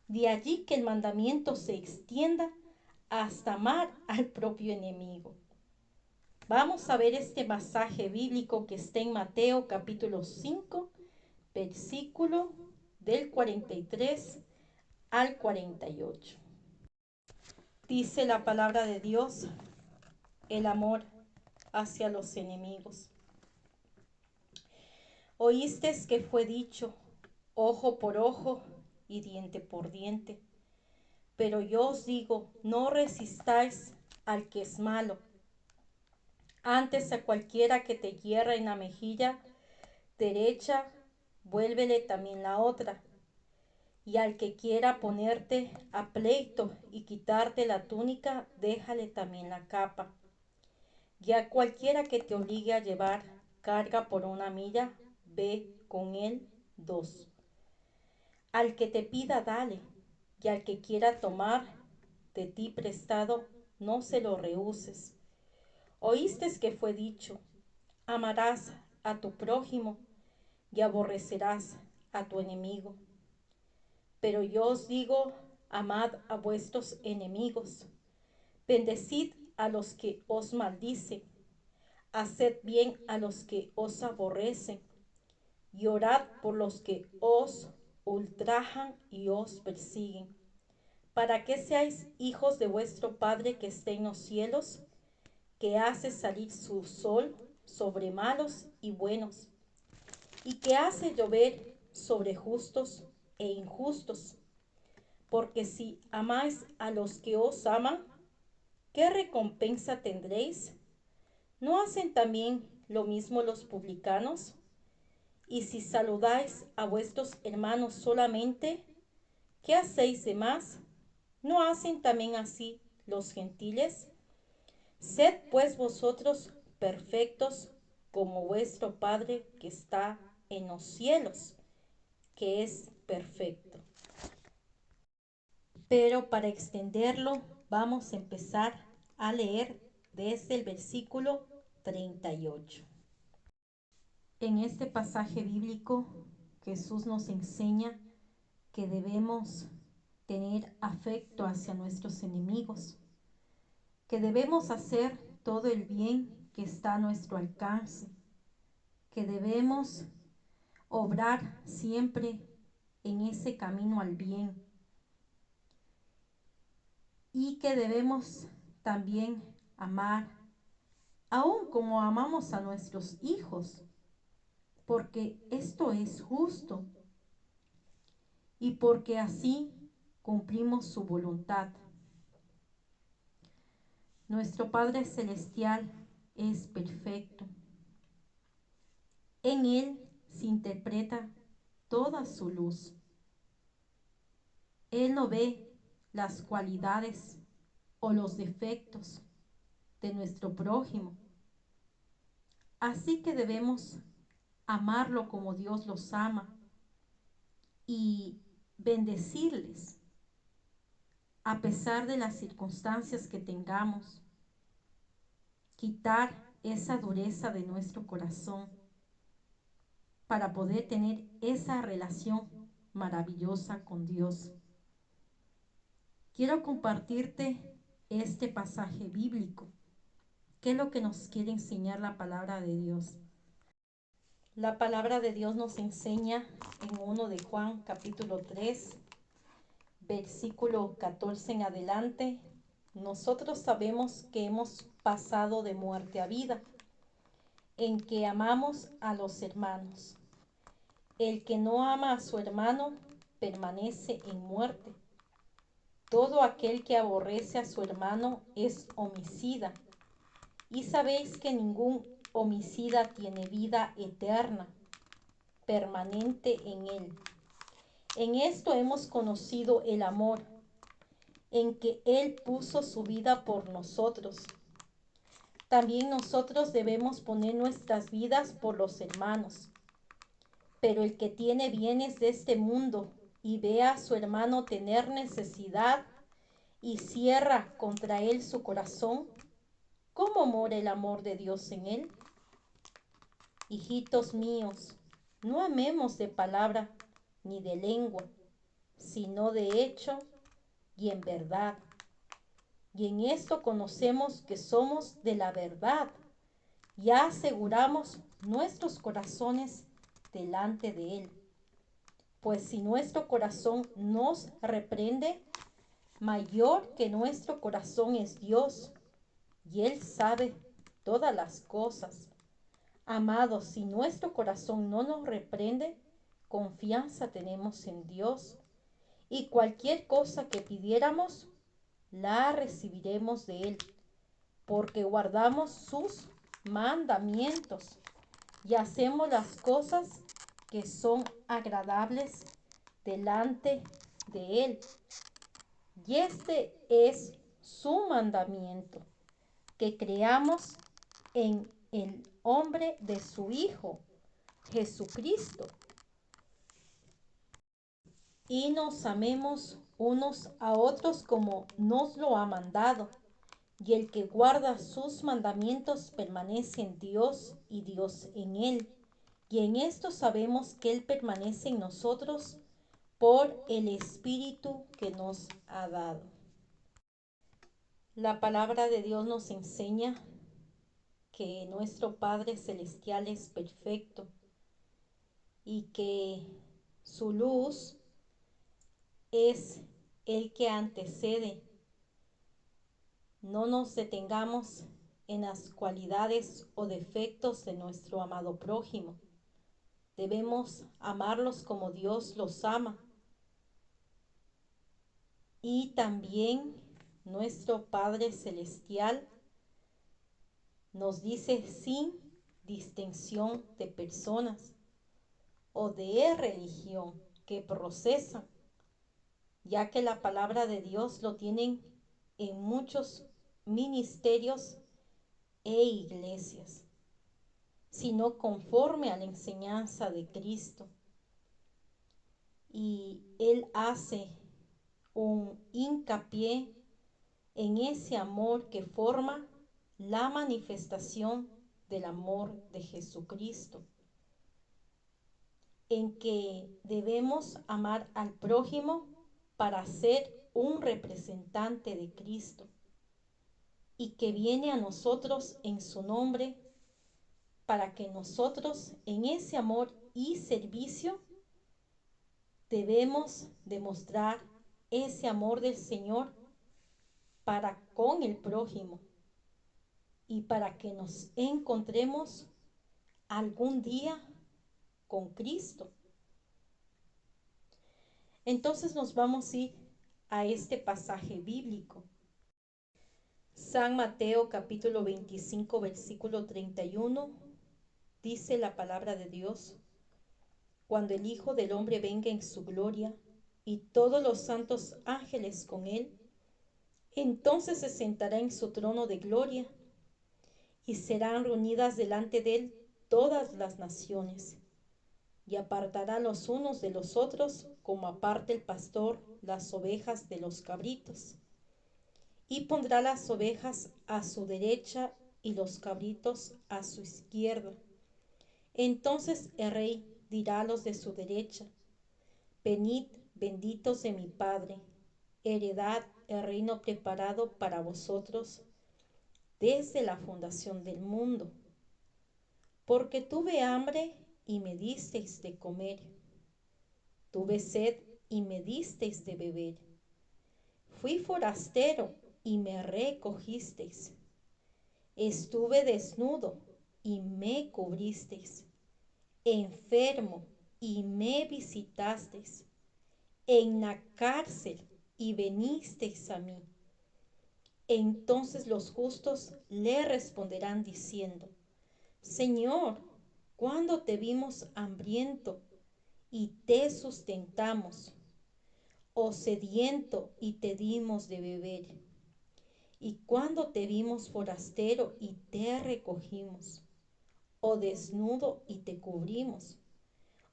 De allí que el mandamiento se extienda hasta amar al propio enemigo. Vamos a ver este pasaje bíblico que está en Mateo capítulo 5, versículo del 43 al 48. Dice la palabra de Dios, el amor hacia los enemigos. Oísteis que fue dicho, ojo por ojo y diente por diente. Pero yo os digo, no resistáis al que es malo. Antes a cualquiera que te hierra en la mejilla derecha, vuélvele también la otra. Y al que quiera ponerte a pleito y quitarte la túnica, déjale también la capa. Y a cualquiera que te obligue a llevar carga por una milla, ve con él 2. Al que te pida, dale, y al que quiera tomar de ti prestado, no se lo rehuses. Oíste que fue dicho, amarás a tu prójimo y aborrecerás a tu enemigo. Pero yo os digo, amad a vuestros enemigos, bendecid a los que os maldicen, haced bien a los que os aborrecen, y orad por los que os ultrajan y os persiguen, para que seáis hijos de vuestro Padre que está en los cielos, que hace salir su sol sobre malos y buenos, y que hace llover sobre justos e injustos. Porque si amáis a los que os aman, ¿qué recompensa tendréis? ¿No hacen también lo mismo los publicanos? Y si saludáis a vuestros hermanos solamente, ¿qué hacéis de más? ¿No hacen también así los gentiles? Sed pues vosotros perfectos como vuestro Padre que está en los cielos, que es perfecto. Pero para extenderlo, vamos a empezar a leer desde el versículo 38. En este pasaje bíblico, Jesús nos enseña que debemos tener afecto hacia nuestros enemigos. que debemos hacer todo el bien que está a nuestro alcance, que debemos obrar siempre en ese camino al bien y que debemos también amar, aun como amamos a nuestros hijos, porque esto es justo y porque así cumplimos su voluntad. Nuestro Padre Celestial es perfecto. En Él se interpreta toda su luz. Él no ve las cualidades o los defectos de nuestro prójimo. Así que debemos amarlo como Dios los ama y bendecirles a pesar de las circunstancias que tengamos. Quitar esa dureza de nuestro corazón para poder tener esa relación maravillosa con Dios. Quiero compartirte este pasaje bíblico. ¿Qué es lo que nos quiere enseñar la palabra de Dios? La palabra de Dios nos enseña en 1 de Juan capítulo 3, versículo 14 en adelante. Nosotros sabemos que hemos pasado de muerte a vida, en que amamos a los hermanos. El que no ama a su hermano permanece en muerte. Todo aquel que aborrece a su hermano es homicida. Y sabéis que ningún homicida tiene vida eterna, permanente en él. En esto hemos conocido el amor, en que Él puso su vida por nosotros. También nosotros debemos poner nuestras vidas por los hermanos. Pero el que tiene bienes de este mundo y ve a su hermano tener necesidad y cierra contra él su corazón, ¿cómo mora el amor de Dios en él? Hijitos míos, no amemos de palabra ni de lengua, sino de hecho y en verdad. Y en esto conocemos que somos de la verdad. Ya aseguramos nuestros corazones delante de Él. Pues si nuestro corazón nos reprende, mayor que nuestro corazón es Dios, y Él sabe todas las cosas. Amados, si nuestro corazón no nos reprende, confianza tenemos en Dios, y cualquier cosa que pidiéramos, la recibiremos de Él, porque guardamos sus mandamientos y hacemos las cosas que son agradables delante de Él. Y este es su mandamiento, que creamos en el nombre de su Hijo, Jesucristo, y nos amemos unos a otros como nos lo ha mandado. Y el que guarda sus mandamientos permanece en Dios y Dios en él. Y en esto sabemos que Él permanece en nosotros por el Espíritu que nos ha dado. La palabra de Dios nos enseña que nuestro Padre Celestial es perfecto y que su luz es el que antecede. No nos detengamos en las cualidades o defectos de nuestro amado prójimo. Debemos amarlos como Dios los ama. Y también nuestro Padre Celestial nos dice sin distinción de personas o de religión que procesan, ya que la palabra de Dios lo tienen en muchos ministerios e iglesias, sino conforme a la enseñanza de Cristo. Y Él hace un hincapié en ese amor que forma la manifestación del amor de Jesucristo, en que debemos amar al prójimo para ser un representante de Cristo. y que viene a nosotros en su nombre para que nosotros en ese amor y servicio debemos demostrar ese amor del Señor para con el prójimo y para que nos encontremos algún día con Cristo. Entonces nos vamos a ir a este pasaje bíblico. San Mateo capítulo 25 versículo 31 dice la palabra de Dios: cuando el Hijo del Hombre venga en su gloria y todos los santos ángeles con él, entonces se sentará en su trono de gloria y serán reunidas delante de él todas las naciones, y apartará los unos de los otros como aparta el pastor las ovejas de los cabritos, y pondrá las ovejas a su derecha y los cabritos a su izquierda. Entonces el rey dirá a los de su derecha: venid, benditos de mi Padre, heredad el reino preparado para vosotros desde la fundación del mundo. Porque tuve hambre y me disteis de comer, tuve sed y me disteis de beber, fui forastero y me recogisteis, estuve desnudo y me cubristeis, enfermo y me visitasteis, en la cárcel y venisteis a mí. Entonces los justos le responderán diciendo: Señor, ¿cuándo te vimos hambriento y te sustentamos, o sediento y te dimos de beber? ¿Y cuándo te vimos forastero y te recogimos, o desnudo y te cubrimos?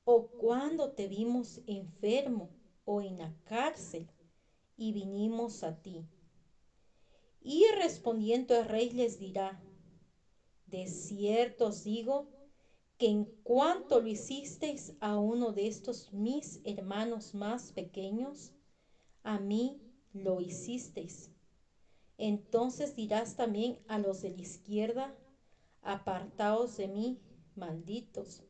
¿O cuándo te vimos enfermo o en la cárcel y vinimos a ti? Y respondiendo el rey les dirá: de cierto os digo que en cuanto lo hicisteis a uno de estos mis hermanos más pequeños, a mí lo hicisteis. Entonces dirás también a los de la izquierda: apartaos de mí, malditos,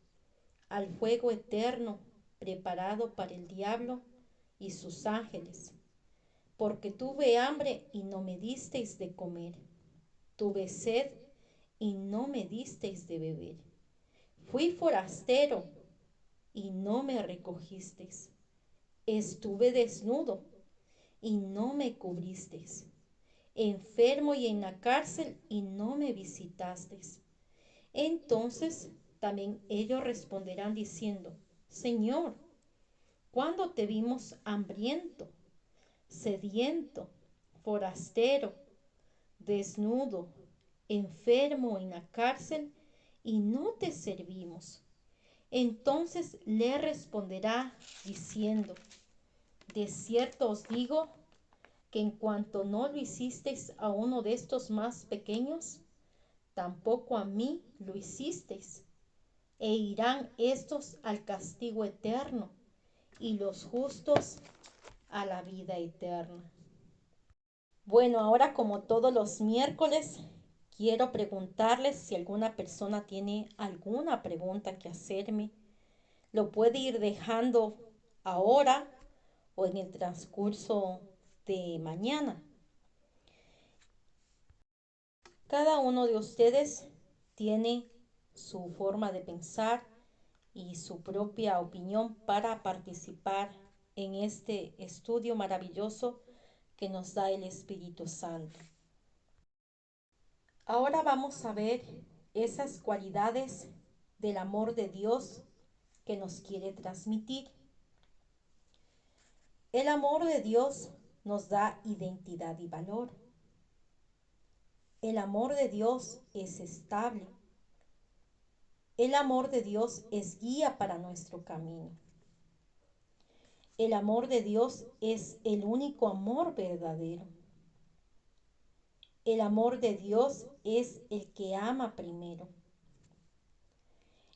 al fuego eterno preparado para el diablo y sus ángeles. Porque tuve hambre y no me disteis de comer, tuve sed y no me disteis de beber, fui forastero y no me recogisteis, estuve desnudo y no me cubristeis, enfermo y en la cárcel y no me visitasteis. Entonces también ellos responderán diciendo: Señor, ¿cuándo te vimos hambriento, sediento, forastero, desnudo, enfermo en la cárcel y no te servimos? Entonces le responderá diciendo: de cierto os digo que en cuanto no lo hicisteis a uno de estos más pequeños, tampoco a mí lo hicisteis. E irán estos al castigo eterno y los justos a la vida eterna. Bueno, ahora como todos los miércoles, quiero preguntarles si alguna persona tiene alguna pregunta que hacerme. Lo puede ir dejando ahora o en el transcurso de mañana. Cada uno de ustedes tiene su forma de pensar y su propia opinión para participar en este estudio maravilloso que nos da el Espíritu Santo. Ahora vamos a ver esas cualidades del amor de Dios que nos quiere transmitir. El amor de Dios nos da identidad y valor. El amor de Dios es estable. El amor de Dios es guía para nuestro camino. El amor de Dios es el único amor verdadero. El amor de Dios es el que ama primero.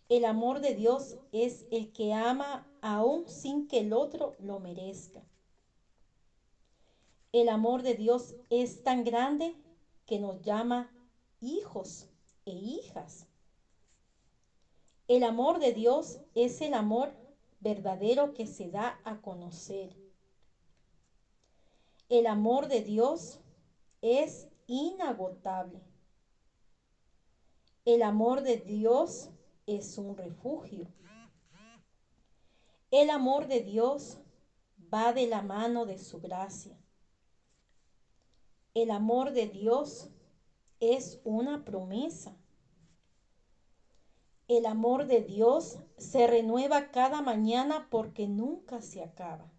El amor de Dios es el que ama aún sin que el otro lo merezca. El amor de Dios es tan grande que nos llama hijos e hijas. El amor de Dios es el amor verdadero que se da a conocer. El amor de Dios es inagotable. El amor de Dios es un refugio. El amor de Dios va de la mano de su gracia. El amor de Dios es una promesa. El amor de Dios se renueva cada mañana porque nunca se acaba.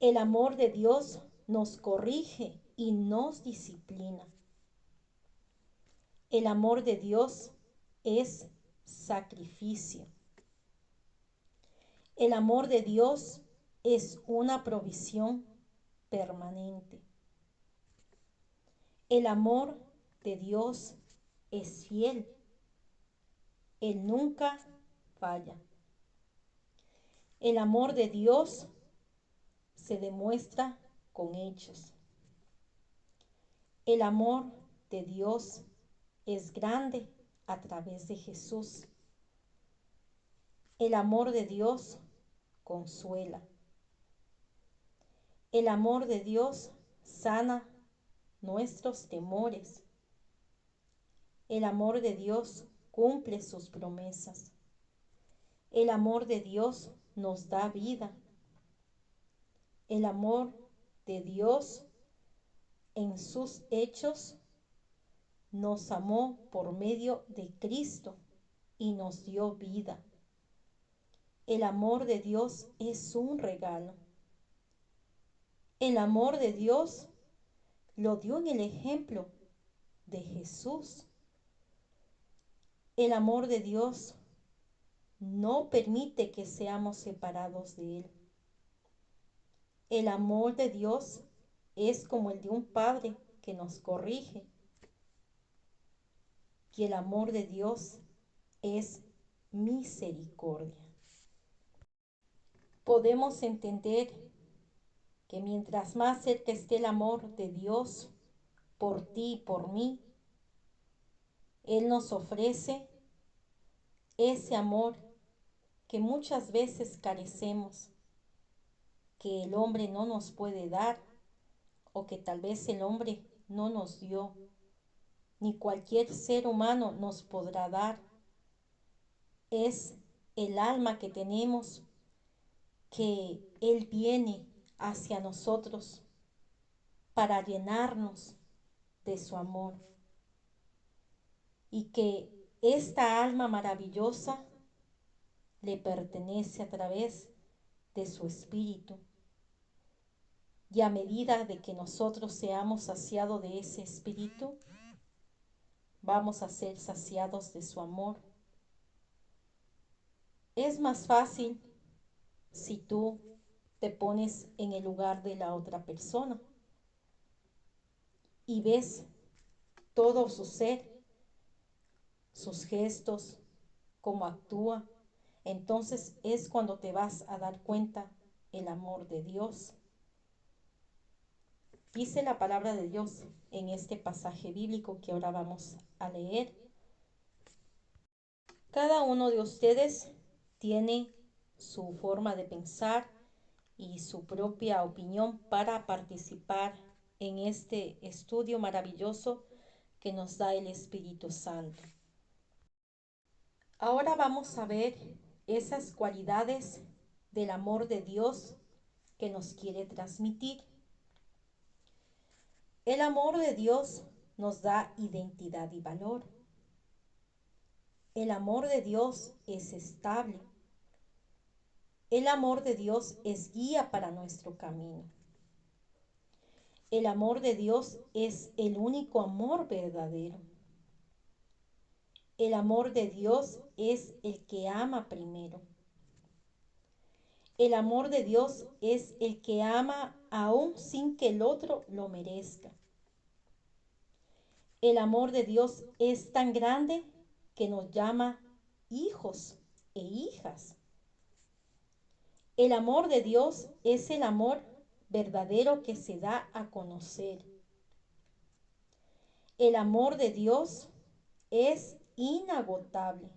El amor de Dios nos corrige y nos disciplina. El amor de Dios es sacrificio. El amor de Dios es una provisión permanente. El amor de Dios es fiel. Él nunca falla. El amor de Dios se demuestra con hechos. El amor de Dios es grande a través de Jesús. El amor de Dios consuela. El amor de Dios sana nuestros temores. El amor de Dios cumple sus promesas. El amor de Dios nos da vida. El amor de Dios en sus hechos nos amó por medio de Cristo y nos dio vida. El amor de Dios es un regalo. El amor de Dios lo dio en el ejemplo de Jesús. El amor de Dios no permite que seamos separados de Él. El amor de Dios es como el de un padre que nos corrige. Y el amor de Dios es misericordia. Podemos entender que mientras más cerca esté el amor de Dios por ti y por mí, Él nos ofrece ese amor que muchas veces carecemos, que el hombre no nos puede dar o que tal vez el hombre no nos dio, ni cualquier ser humano nos podrá dar. Es el alma que tenemos, que Él viene hacia nosotros para llenarnos de su amor. Y que esta alma maravillosa le pertenece a través de su espíritu. Y a medida de que nosotros seamos saciados de ese espíritu, vamos a ser saciados de su amor. Es más fácil si tú te pones en el lugar de la otra persona y ves todo su ser, sus gestos, cómo actúa. Entonces es cuando te vas a dar cuenta el amor de Dios. Dice la palabra de Dios en este pasaje bíblico que ahora vamos a leer. Cada uno de ustedes tiene su forma de pensar y su propia opinión para participar en este estudio maravilloso que nos da el Espíritu Santo. Ahora vamos a ver esas cualidades del amor de Dios que nos quiere transmitir. El amor de Dios nos da identidad y valor. El amor de Dios es estable. El amor de Dios es guía para nuestro camino. El amor de Dios es el único amor verdadero. El amor de Dios es el que ama primero. El amor de Dios es el que ama aún sin que el otro lo merezca. El amor de Dios es tan grande que nos llama hijos e hijas. El amor de Dios es el amor verdadero que se da a conocer. El amor de Dios es inagotable.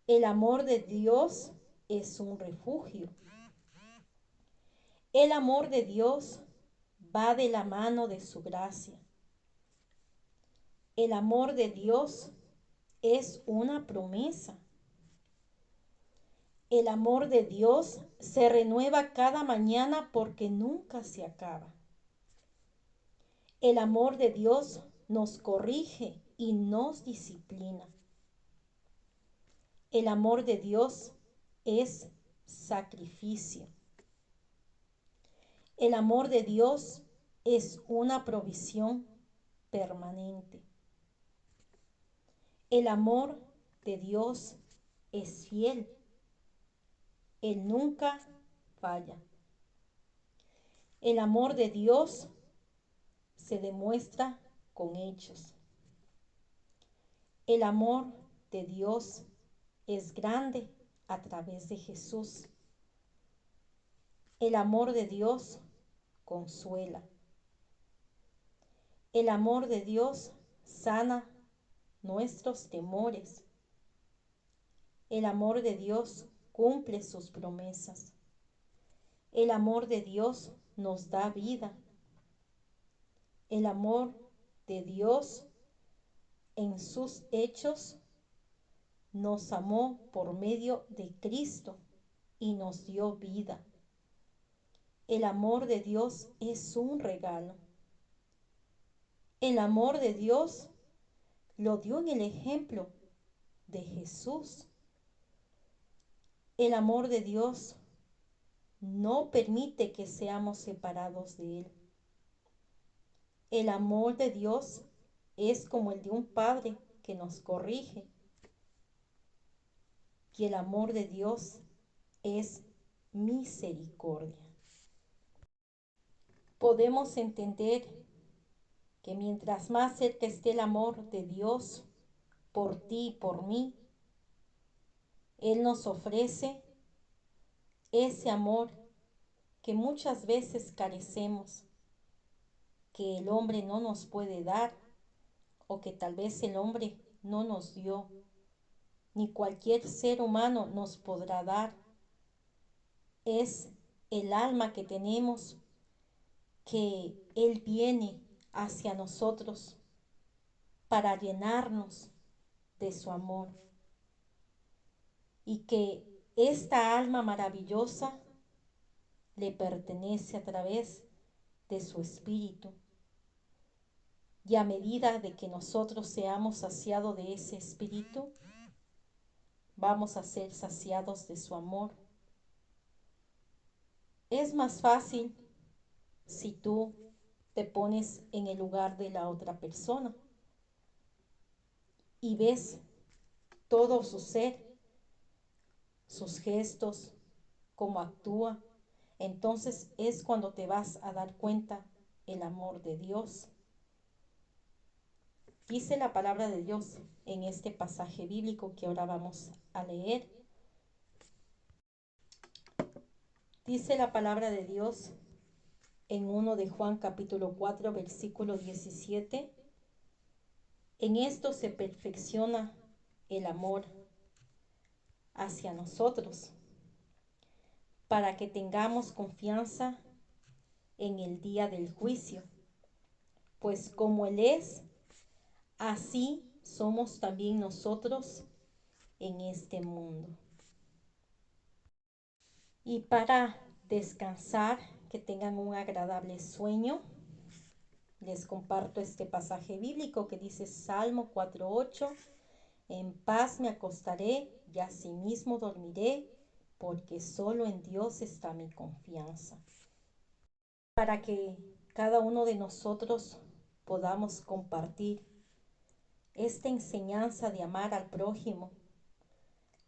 El amor de Dios es un refugio. El amor de Dios va de la mano de su gracia. El amor de Dios es una promesa. El amor de Dios se renueva cada mañana porque nunca se acaba. El amor de Dios nos corrige y nos disciplina. El amor de Dios es sacrificio. El amor de Dios es una provisión permanente. El amor de Dios es fiel. Él nunca falla. El amor de Dios se demuestra con hechos. El amor de Dios es grande a través de Jesús. El amor de Dios consuela. El amor de Dios sana nuestros temores. El amor de Dios cumple sus promesas. El amor de Dios nos da vida. El amor de Dios en sus hechos nos amó por medio de Cristo y nos dio vida. El amor de Dios es un regalo. El amor de Dios lo dio en el ejemplo de Jesús. El amor de Dios no permite que seamos separados de Él. El amor de Dios es como el de un padre que nos corrige. Y el amor de Dios es misericordia. Podemos entender que mientras más cerca esté el amor de Dios por ti y por mí, Él nos ofrece ese amor que muchas veces carecemos, que el hombre no nos puede dar o que tal vez el hombre no nos dio, ni cualquier ser humano nos podrá dar. Es el alma que tenemos, que Él viene hacia nosotros para llenarnos de su amor, y que esta alma maravillosa le pertenece a través de su espíritu. Y a medida de que nosotros seamos saciados de ese espíritu, vamos a ser saciados de su amor. Es más fácil si tú te pones en el lugar de la otra persona y ves todo su ser, sus gestos, cómo actúa. Entonces es cuando te vas a dar cuenta el amor de Dios. Dice la palabra de Dios en este pasaje bíblico que ahora vamos a leer. Dice la palabra de Dios en 1 de Juan capítulo 4 versículo 17. En esto se perfecciona el amor hacia nosotros, para que tengamos confianza en el día del juicio. Pues como Él es, así somos también nosotros en este mundo. Y para descansar, que tengan un agradable sueño, les comparto este pasaje bíblico que dice Salmo 4:8. En paz me acostaré y asimismo dormiré, porque solo en Dios está mi confianza. Para que cada uno de nosotros podamos compartir esta enseñanza de amar al prójimo,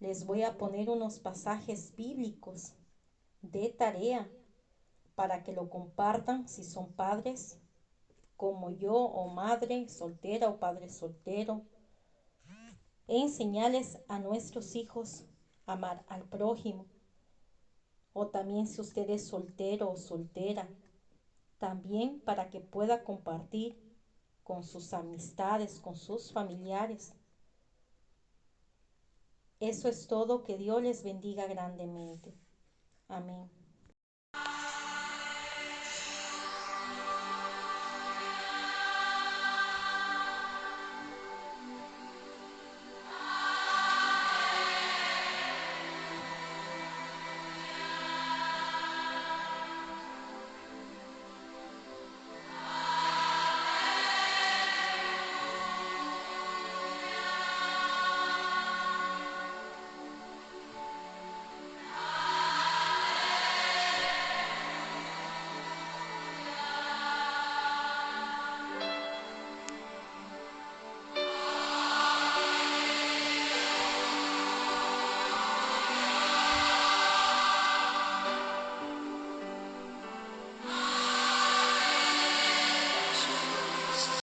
les voy a poner unos pasajes bíblicos de tarea para que lo compartan si son padres como yo, o madre soltera o padre soltero. Enseñarles a nuestros hijos a amar al prójimo. O también si usted es soltero o soltera, también para que pueda compartir con sus amistades, con sus familiares. Eso es todo, que Dios les bendiga grandemente. Amén.